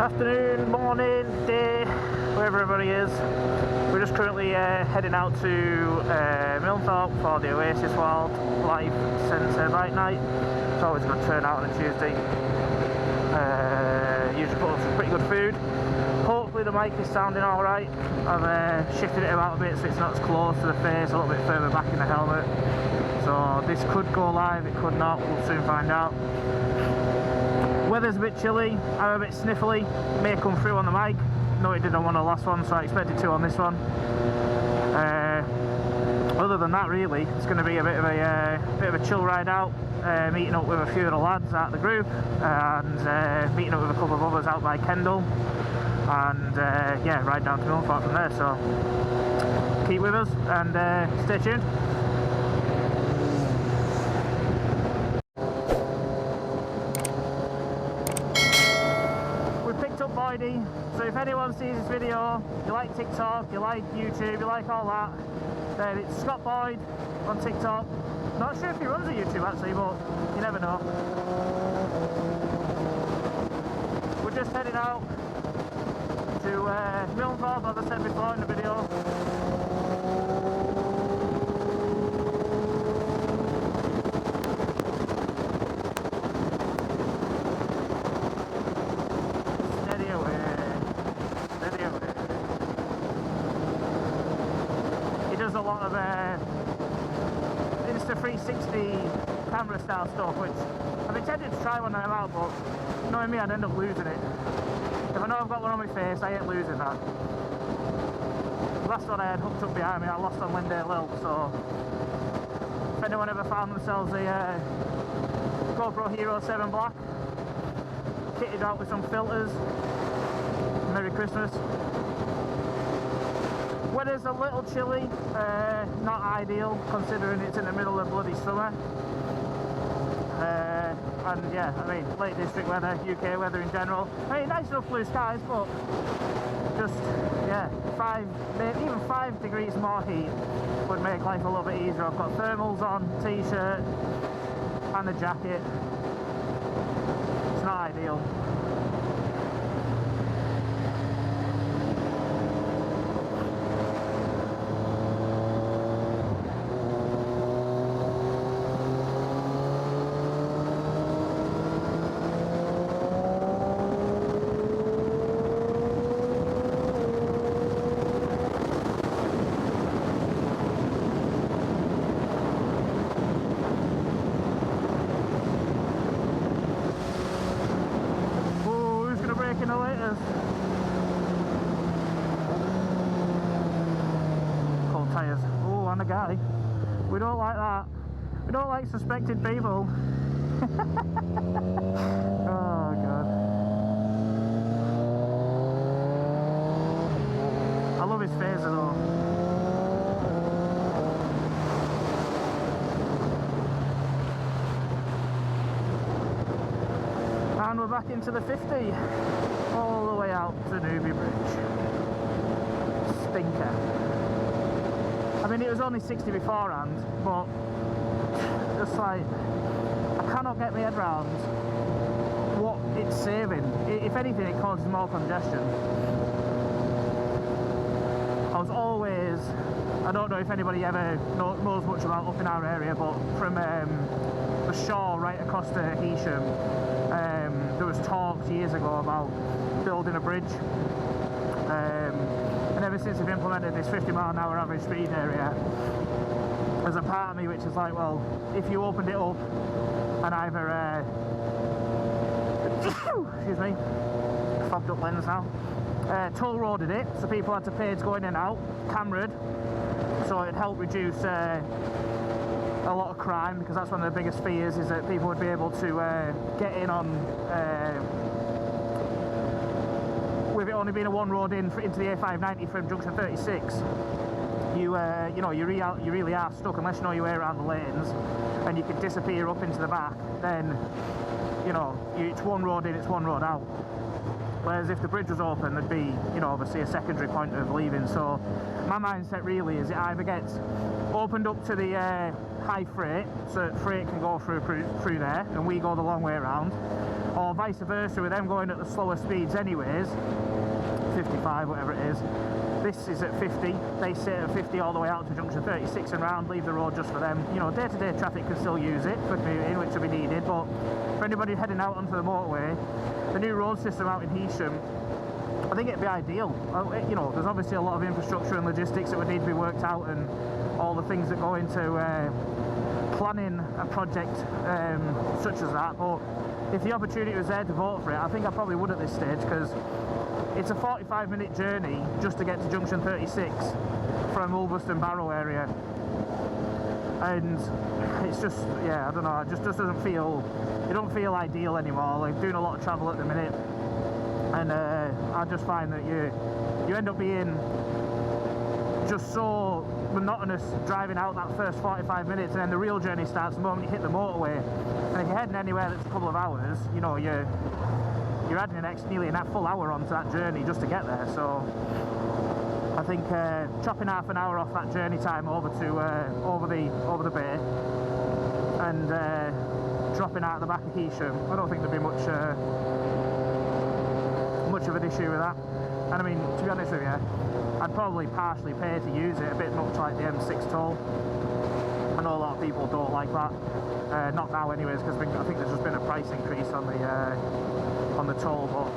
Afternoon, morning, day, wherever everybody is. We're just currently heading out to Milnthorpe for the Oasis Wildlife Centre bike night. It's always a good turnout on a Tuesday. Usually put up some pretty good food. Hopefully the mic is sounding alright. I've shifted it about a bit so it's not as close to the face, a little bit further back in the helmet. So this could go live, it could not, we'll soon find out. Weather's a bit chilly, I'm a bit sniffly, may come through on the mic. No, it did on the last one, so I expected to on this one. Other than that, really, it's going to be a bit of a chill ride out. Meeting up with a few of the lads at the group, and meeting up with a couple of others out by Kendal, and yeah, ride down to Milnthorpe from there. So keep with us and stay tuned. So if anyone sees this video, you like TikTok, you like YouTube, you like all that, then it's Scott Boyd on TikTok. Not sure if he runs a YouTube actually, but you never know. We're just heading out to Milnthorpe, as I said before in the video. A lot of Insta 360 camera style stuff, which I've intended to try when I'm out, but knowing me, I'd end up losing it. If I know I've got one on my face, I ain't losing that. The last one I had hooked up behind me, I lost on Lindale Hill, so if anyone ever found themselves a GoPro Hero 7 Black, kitted out with some filters, Merry Christmas. Weather's a little chilly, not ideal considering it's in the middle of bloody summer. And yeah, I mean, Lake District weather, UK weather in general. I mean, nice enough blue skies, but just, yeah, even 5 degrees more heat would make life a little bit easier. I've got thermals on, t-shirt, and a jacket. It's not ideal. Cold tyres. Oh, and a guy. We don't like that. We don't like suspected people. Oh god. I love his phaser though. And we're back into the 50, all the way out to Newby Bridge. Stinker. I mean, it was only 60 beforehand, but just like, I cannot get my head around what it's saving. If anything, it causes more congestion. I was always, I don't know if anybody ever knows much about up in our area, but from the shore right across to Heysham, there was talks years ago about building a bridge, and ever since they've implemented this 50-mile-an-hour average speed area, there's a part of me which is like, well, if you opened it up and either excuse me, fogged up lens now, toll roaded it, so people had to pay to go in and out, cameraed, so it'd help reduce a lot of crime, because that's one of the biggest fears, is that people would be able to get in on, with it only being a one road in into the A590 from junction 36, you know, you really are stuck unless you know your way around the lanes, and you can disappear up into the back. Then, you know, it's one road in, it's one road out. Whereas if the bridge was open, there'd be, you know, obviously a secondary point of leaving. So my mindset really is it either gets opened up to the high freight, so that freight can go through there, and we go the long way around, or vice versa, with them going at the slower speeds anyways, 55, whatever it is. This is at 50, they sit at 50 all the way out to junction 36 and round, leave the road just for them. You know, day-to-day traffic can still use it for commuting, which will be needed, but for anybody heading out onto the motorway, the new road system out in Heysham, I think it'd be ideal. You know, there's obviously a lot of infrastructure and logistics that would need to be worked out, and all the things that go into planning a project such as that, but if the opportunity was there to vote for it, I think I probably would at this stage, because it's a 45-minute journey just to get to junction 36 from Ulverston Barrow area, and it's just, yeah, I don't know, it just doesn't feel, it don't feel ideal anymore. Like, doing a lot of travel at the minute, and I just find that you end up being just so monotonous driving out that first 45 minutes, and then the real journey starts the moment you hit the motorway. And if you're heading anywhere that's a couple of hours, you know, you're adding nearly a full hour onto that journey just to get there. So I think chopping half an hour off that journey time over to over the bay, and dropping out the back of Heysham, I don't think there'd be much of an issue with that. And I mean, to be honest with you, I'd probably partially pay to use it, a bit much like the M6 toll. I know a lot of people don't like that. Not now anyways, because I think there's just been a price increase on the toll, but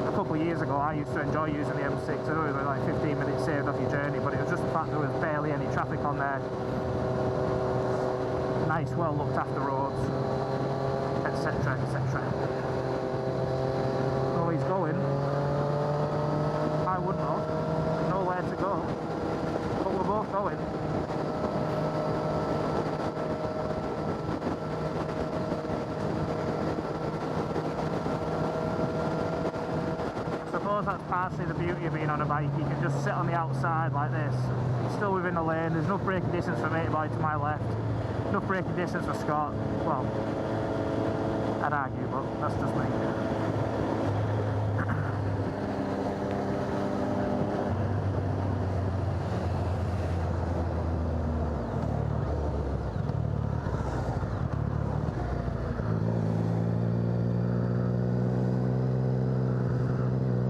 a couple of years ago I used to enjoy using the M6. I know it was like 15 minutes saved off your journey, but it was just the fact there was barely any traffic on there. Nice, well looked after roads, etc, etc. Oh, he's going. I wouldn't know. Nowhere to go. But we're both going. I suppose that's partially the beauty of being on a bike. You can just sit on the outside like this. You're still within the lane. There's enough braking distance for Mateboy to my left. Enough braking distance for Scott. Well, I'd argue, but that's just me.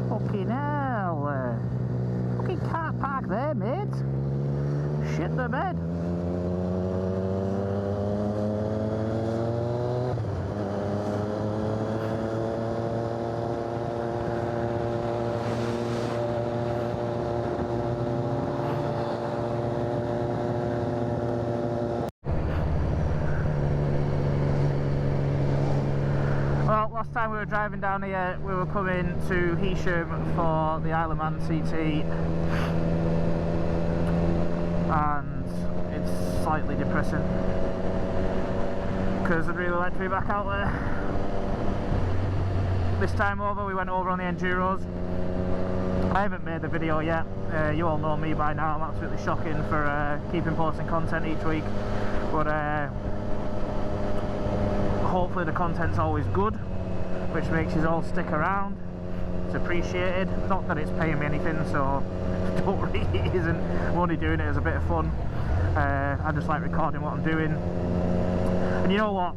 Fucking hell, fucking car park there, mate. Shit the bed. Well, last time we were driving down here, we were coming to Heysham for the Isle of Man CT, and it's slightly depressing because I'd really like to be back out there. This time over, we went over on the Enduros. I haven't made the video yet. You all know me by now. I'm absolutely shocking for keeping posting content each week, but hopefully the content's always good, which makes you all stick around. It's appreciated. Not that it's paying me anything, so don't worry, it isn't. I'm only doing it as a bit of fun. I just like recording what I'm doing. And you know what?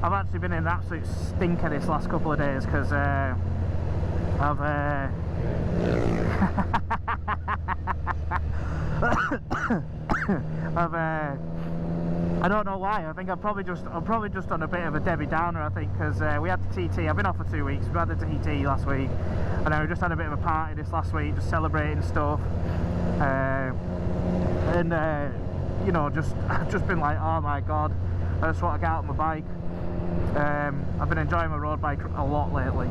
I've actually been in an absolute stinker this last couple of days, because I don't know why. I think I'm probably just on a bit of a Debbie Downer, I think, because we had the TT. I've been off for 2 weeks. We had the TT last week, and then we just had a bit of a party this last week, just celebrating stuff, and you know, I've just been like, oh my god, I just want to get out on my bike. I've been enjoying my road bike a lot lately,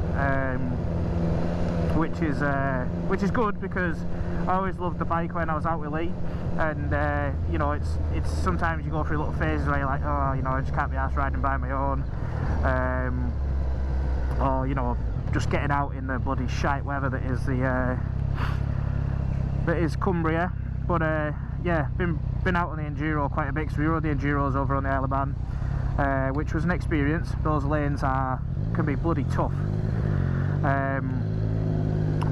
which is good, because I always loved the bike when I was out with Lee, and you know, it's sometimes you go through little phases where you're like, oh, you know, I just can't be arsed riding by my own, or you know, just getting out in the bloody shite weather that is Cumbria. But yeah, been out on the Enduro quite a bit, because we rode the Enduros over on the Isle of Man, which was an experience. Those lanes can be bloody tough.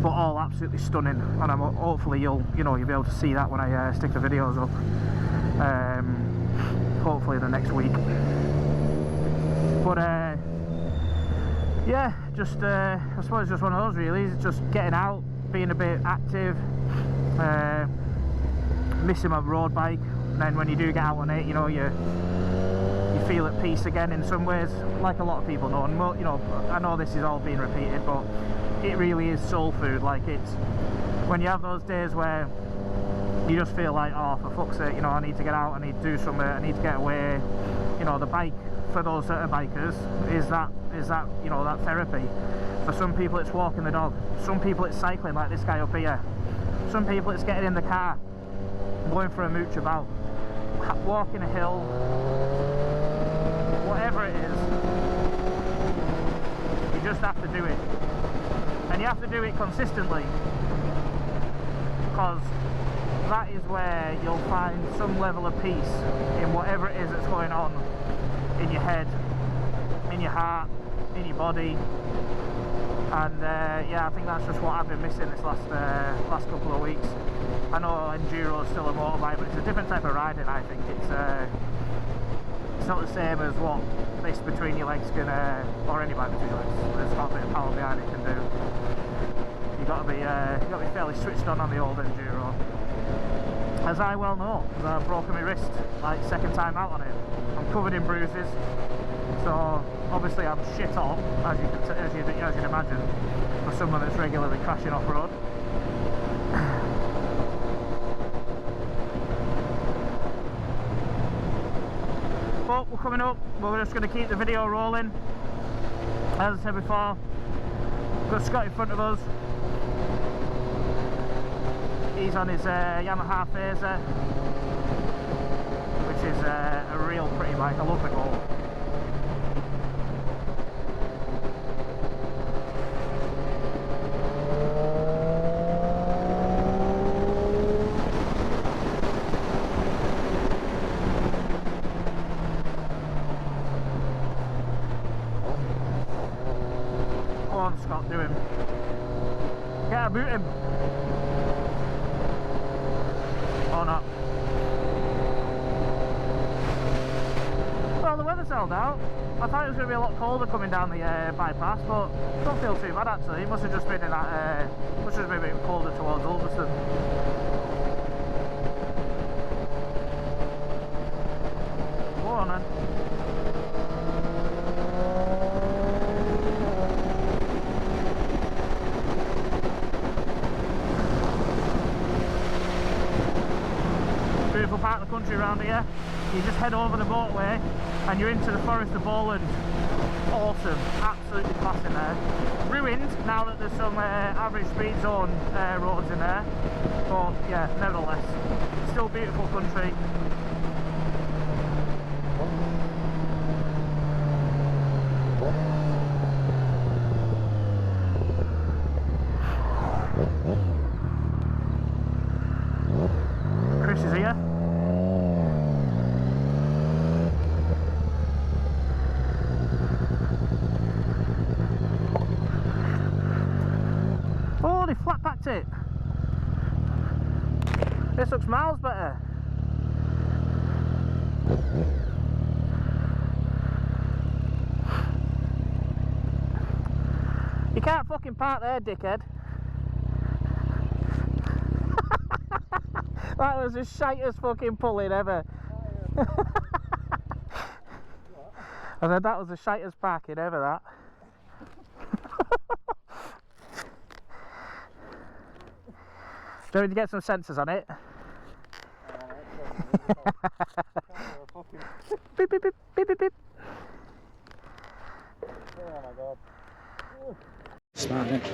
but all absolutely stunning, and hopefully you'll be able to see that when I stick the videos up, hopefully the next week. But yeah, just I suppose just one of those really. It's just getting out, being a bit active, missing my road bike, and then when you do get out on it, you feel at peace again in some ways, like a lot of people know. And I know this is all being repeated, but it really is soul food. Like, it's when you have those days where you just feel like, oh, for fuck's sake, I need to get out, I need to do something, I need to get away. The bike, for those that are bikers, is that that therapy. For some people it's walking the dog, some people it's cycling like this guy up here, some people it's getting in the car, going for a mooch about, walking a hill, whatever it is. You just have to do it, and you have to do it consistently, because that is where you'll find some level of peace in whatever it is that's going on in your head, in your heart, in your body. And yeah, I think that's just what I've been missing this last couple of weeks. I know enduro is still a motorbike, but it's a different type of riding. I think it's not the same as what this between your legs can, or any bike between your legs, there's got a bit of power behind it, can do. You've got to be fairly switched on the old enduro, as I well know, because I've broken my wrist like second time out on it. I'm covered in bruises, so obviously I'm shit up, as you'd imagine, for someone that's regularly crashing off road. But we're coming up, we're just going to keep the video rolling. As I said before, we've got Scott in front of us. He's on his Yamaha Phaser, which is a real pretty bike. I love the gold. Go on, Scott, do him. Get a boot him. Or not. Well, the weather's held out. I thought it was going to be a lot colder coming down the bypass, but don't feel too bad actually. It must have just been in that, must have been a bit colder towards Ulverston. Go on then. Beautiful part of the country around here. You just head over the motorway and you're into the Forest of Bowland. Awesome, absolutely class in there. Ruined now that there's some average speed zone roads in there, but yeah, nevertheless, still beautiful country. Chris is here. Oh, they flat packed it. This looks miles better. You can't fucking park there, dickhead. That was the shitest fucking pulling ever. I said that was the shitest parking ever, that. Do you want me to get some sensors on it? Beep, beep, beep, beep, beep, beep. Oh my god. Smart, isn't it?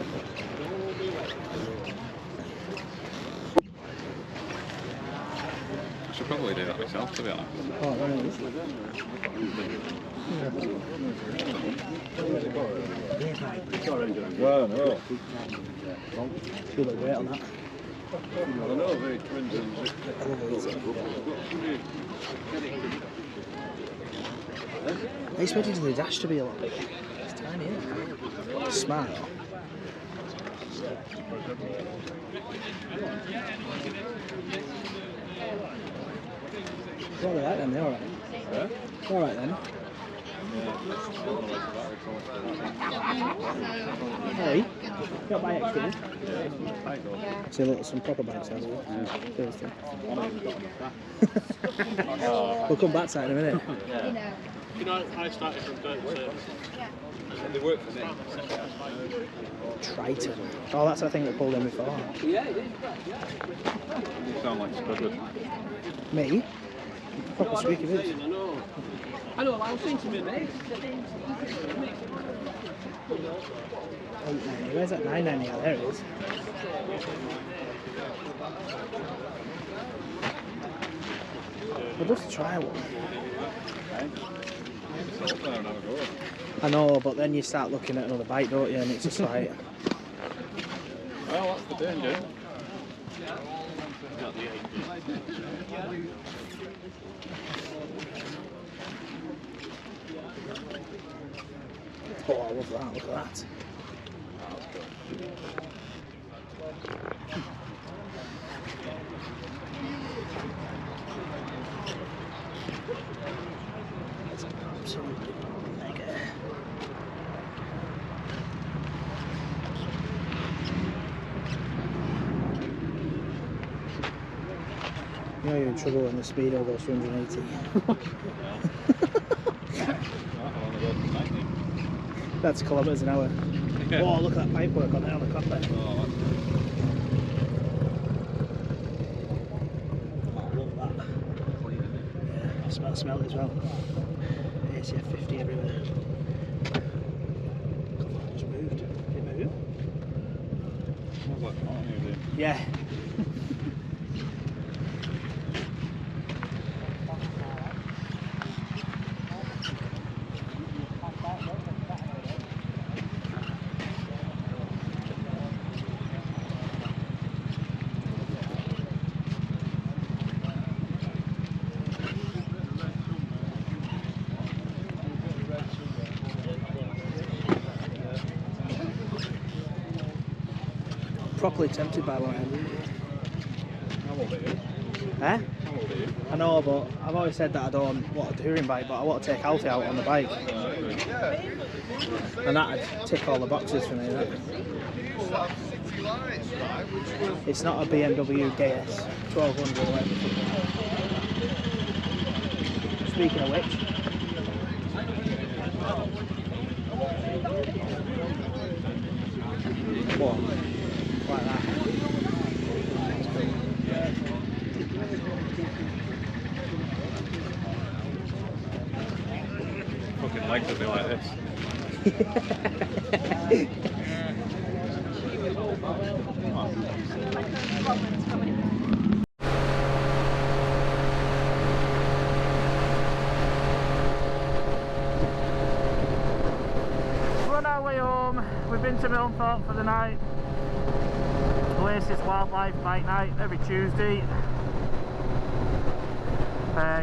I should probably do that myself, to be honest. Oh, really? Well, no. Feel like weight on that. I know, very twins and I expected the dash to be a lot bigger. It's tiny, isn't it? Smart. It's alright then, they're alright. Yeah? It's alright then. Hey, got buy extra. See, look, some proper bikes out there. We'll come back to that in a minute. You know, I started from dirt service. And they work for me. Triton. Oh, that's I think that pulled in before. You sound like Squidward. Me? Proper squeaky boots. I know, I was saying to me, mate. 890. Where's that 990? Oh, there it is. We'll just try one. I know, but then you start looking at another bike, don't you? And it's just like... Well, that's the danger. Oh, I love that. Look at that. It's an absolute mega. You know you're in trouble when the speedo goes 280. That's kilometres an hour. Yeah. Oh, look at that pipe work on there on the copper. Oh, Love that. Yeah, smell it as well. ACF 50 everywhere. Come on, just moved. Did it move? smells like fun here, Yeah. Properly tempted by one. How old are you? Eh? How old are you? I know, but I've always said that I don't want a touring bike, but I want to take Alfie out on the bike. And that'd tick all the boxes for me, that. It's not a BMW DS 1200 or whatever. Speaking of which, what? Like that. Fucking legs would be like this. We're on our way home. We've been to Milnthorpe for the night. Oasis Wildlife Bike Night every Tuesday.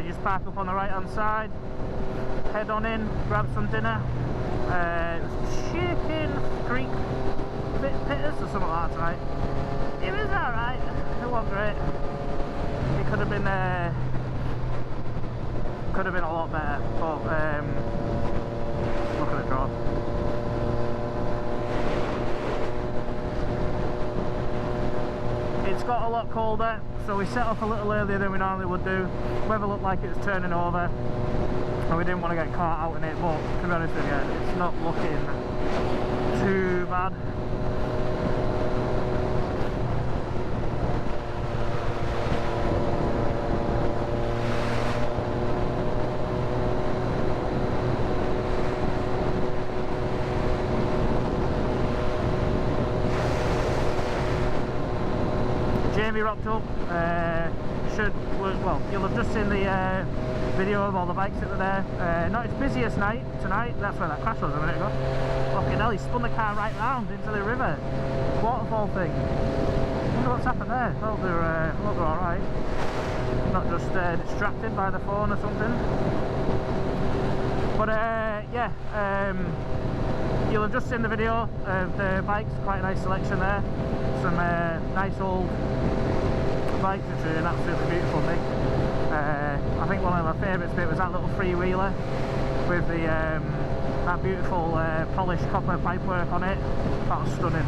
Just park up on the right hand side, head on in, grab some dinner. Chicken Creek Pitters or something like that tonight. It was alright, it wasn't great. It could have been a lot better, but look at the draw. It's got a lot colder, so we set off a little earlier than we normally would do. Weather looked like it was turning over, and we didn't want to get caught out in it, but to be honest with you, it's not looking too bad. Jamie rocked up. Well, you'll have just seen the video of all the bikes that were there. Not its busiest night tonight. That's where that crash was a minute ago. Fucking hell, he spun the car right round into the river. Waterfall thing. I wonder what's happened there. I hope they're alright. Not just distracted by the phone or something. But yeah, you'll have just seen the video of the bikes, quite a nice selection there. Some nice old bikes, which are an absolutely beautiful thing. I think one of my favourites bit was that little freewheeler with the that beautiful polished copper pipework on it. That was stunning.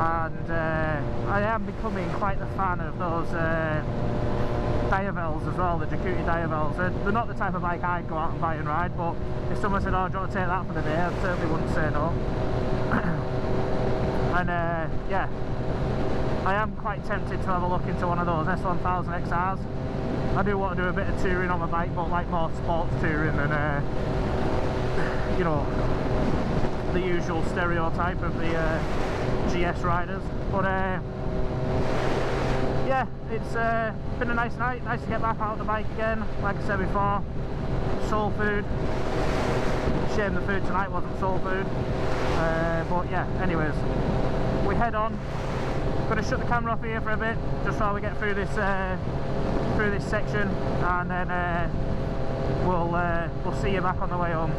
And I am becoming quite the fan of those Diavels as well, the Jacuti Diavels. They're not the type of bike I'd go out and buy and ride, but if someone said, oh, do you want to take that for the day, I certainly wouldn't say no. And yeah, I am quite tempted to have a look into one of those S1000 XRs. I do want to do a bit of touring on my bike, but like more sports touring than you know, the usual stereotype of the GS riders. But yeah, it's been a nice night. Nice to get back out on the bike again. Like I said before, soul food. Shame the food tonight wasn't soul food. But yeah, anyways, we head on. Gonna shut the camera off here for a bit, just while we get through this section, and then we'll see you back on the way home.